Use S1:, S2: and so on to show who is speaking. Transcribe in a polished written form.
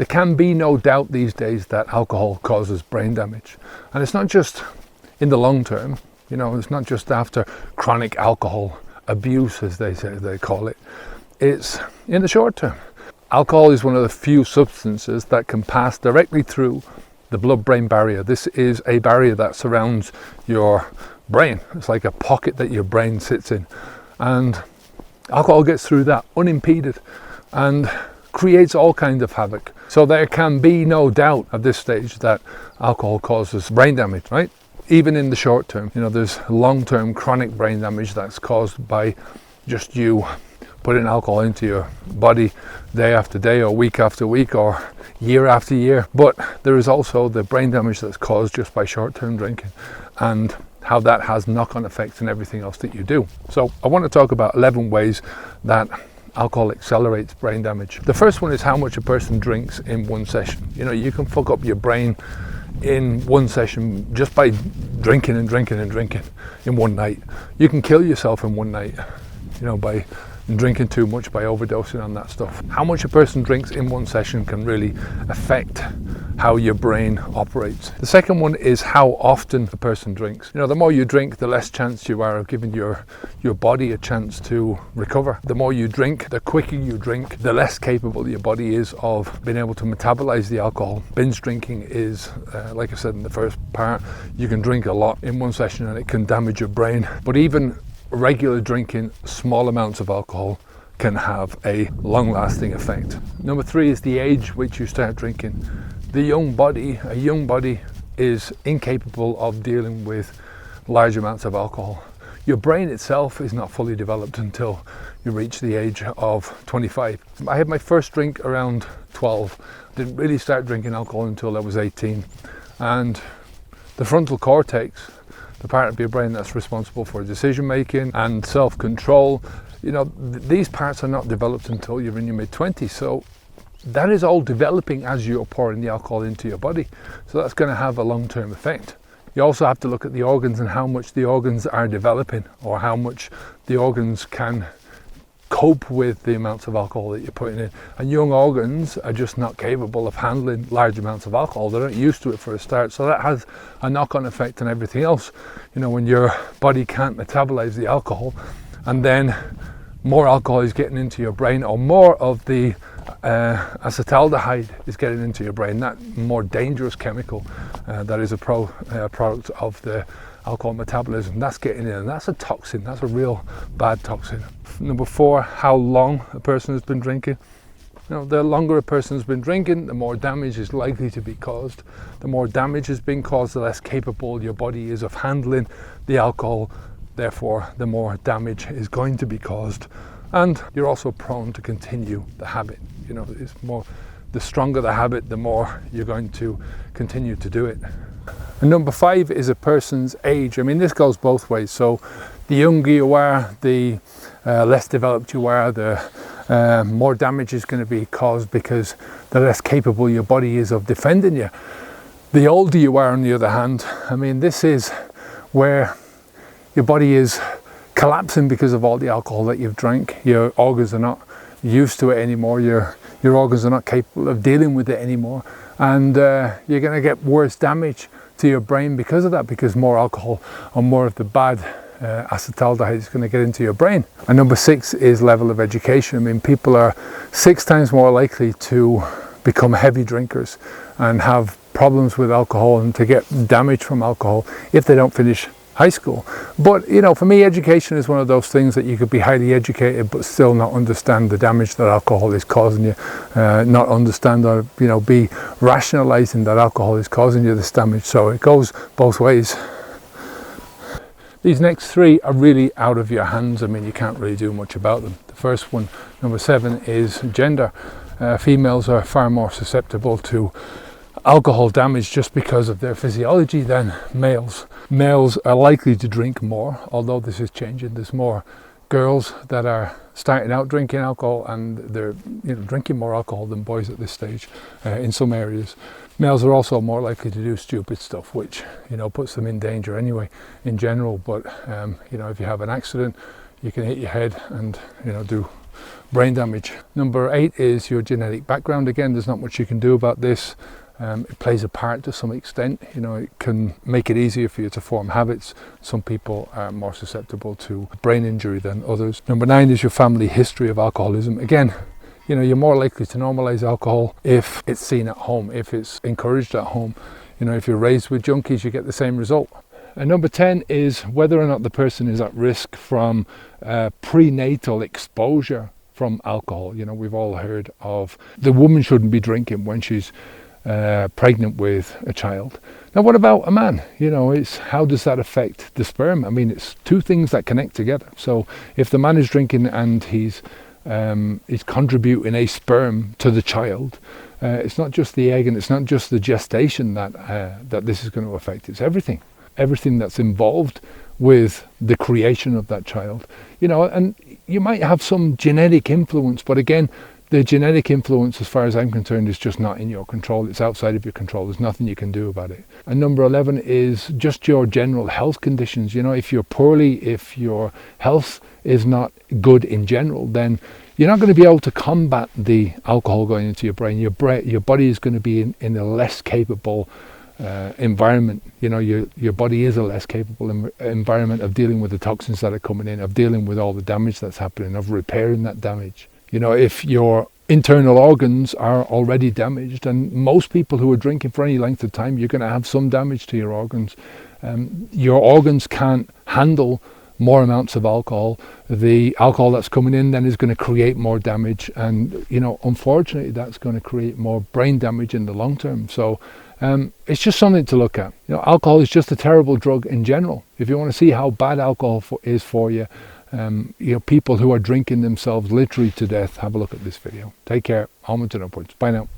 S1: There can be no doubt these days that alcohol causes brain damage. And it's not just in the long term, you know, it's not just after chronic alcohol abuse, as they call it. It's in the short term. Alcohol is one of the few substances that can pass directly through the blood-brain barrier. This is a barrier that surrounds your brain. It's like a pocket that your brain sits in. And alcohol gets through that unimpeded and creates all kinds of havoc. So there can be no doubt at this stage that alcohol causes brain damage, right? Even in the short term. You know, there's long-term chronic brain damage that's caused by just you putting alcohol into your body day after day or week after week or year after year. But there is also the brain damage that's caused just by short-term drinking and how that has knock-on effects in everything else that you do. So I want to talk about 11 ways that alcohol accelerates brain damage. The first one is how much a person drinks in one session. You know, you can fuck up your brain in one session just by drinking and drinking and drinking in one night. You can kill yourself in one night, you know, by drinking too much, by overdosing on that stuff. How much a person drinks in one session can really affect how your brain operates. The second one is how often a person drinks. You know, the more you drink, the less chance you are of giving your body a chance to recover. The more you drink, the quicker you drink, the less capable your body is of being able to metabolize the alcohol. Binge drinking is, like I said in the first part, you can drink a lot in one session and it can damage your brain. But even regular drinking small amounts of alcohol can have a long-lasting effect. Number 3 is the age which you start drinking. A young body is incapable of dealing with large amounts of alcohol. Your brain itself is not fully developed until you reach the age of 25. I had my first drink around 12. Didn't really start drinking alcohol until I was 18. And the frontal cortex, the part of your brain that's responsible for decision making and self-control, you know, these parts are not developed until you're in your mid-20s. So that is all developing as you're pouring the alcohol into your body. So that's going to have a long-term effect. You also have to look at the organs and how much the organs are developing, or how much the organs can cope with the amounts of alcohol that you're putting in. And young organs are just not capable of handling large amounts of alcohol. They're not used to it for a start. So that has a knock-on effect on everything else. You know, when your body can't metabolize the alcohol, and then more alcohol is getting into your brain, or more of the acetaldehyde is getting into your brain, that more dangerous chemical that is a product of the alcohol metabolism, that's getting in, and that's a toxin. That's a real bad toxin. Number 4, how long a person has been drinking. You know, the longer a person has been drinking, the more damage is likely to be caused. The more damage is being caused, the less capable your body is of handling the alcohol. Therefore, the more damage is going to be caused, and you're also prone to continue the habit. You know, the stronger the habit, the more you're going to continue to do it. And number 5 is a person's age. I mean, this goes both ways. So the younger you are, the less developed you are, the more damage is going to be caused, because the less capable your body is of defending you. The older you are, on the other hand, I mean, this is where your body is collapsing because of all the alcohol that you've drank. Your organs are not used to it anymore. Your organs are not capable of dealing with it anymore. And you're going to get worse damage to your brain because of that, because more alcohol or more of the bad acetaldehyde is going to get into your brain. And number 6 is level of education. I mean, people are 6 times more likely to become heavy drinkers and have problems with alcohol and to get damage from alcohol if they don't finish high school. But you know, for me, education is one of those things that you could be highly educated but still not understand the damage that alcohol is causing you, not understand, or you know, be rationalizing that alcohol is causing you this damage. So it goes both ways. These next 3 are really out of your hands. I mean, you can't really do much about them. The first one, number 7, is gender. Females are far more susceptible to alcohol damage just because of their physiology than males. Males are likely to drink more, although this is changing. There's more girls that are starting out drinking alcohol, and they're drinking more alcohol than boys at this stage in some areas. Males are also more likely to do stupid stuff, which puts them in danger anyway in general. But if you have an accident, you can hit your head and do brain damage. Number 8 is your genetic background. Again, there's not much you can do about this. It plays a part to some extent. You know, it can make it easier for you to form habits. Some people are more susceptible to brain injury than others. Number 9 is your family history of alcoholism. Again, you know, you're more likely to normalize alcohol if it's seen at home, if it's encouraged at home. You know, if you're raised with junkies, you get the same result. And number 10 is whether or not the person is at risk from prenatal exposure from alcohol. You know, we've all heard of the woman shouldn't be drinking when she's pregnant with a child. Now, what about a man? You know, it's how does that affect the sperm? I mean, it's two things that connect together. So if the man is drinking and he's contributing a sperm to the child, it's not just the egg and it's not just the gestation that this is going to affect. It's everything that's involved with the creation of that child. You know, and you might have some genetic influence, but again, the genetic influence, as far as I'm concerned, is just not in your control. It's outside of your control. There's nothing you can do about it. And number 11 is just your general health conditions. You know, if you're poorly, if your health is not good in general, then you're not going to be able to combat the alcohol going into your brain. Your body is going to be in a less capable environment. You know, your body is a less capable environment of dealing with the toxins that are coming in, of dealing with all the damage that's happening, of repairing that damage. You know, if your internal organs are already damaged, and most people who are drinking for any length of time, you're going to have some damage to your organs. Your organs can't handle more amounts of alcohol. The alcohol that's coming in then is going to create more damage, and you know, unfortunately, that's going to create more brain damage in the long term. So it's just something to look at. You know, alcohol is just a terrible drug in general. If you want to see how bad alcohol is for you, you know, people who are drinking themselves literally to death, have a look at this video. Take care. Onwards and upwards. Bye now.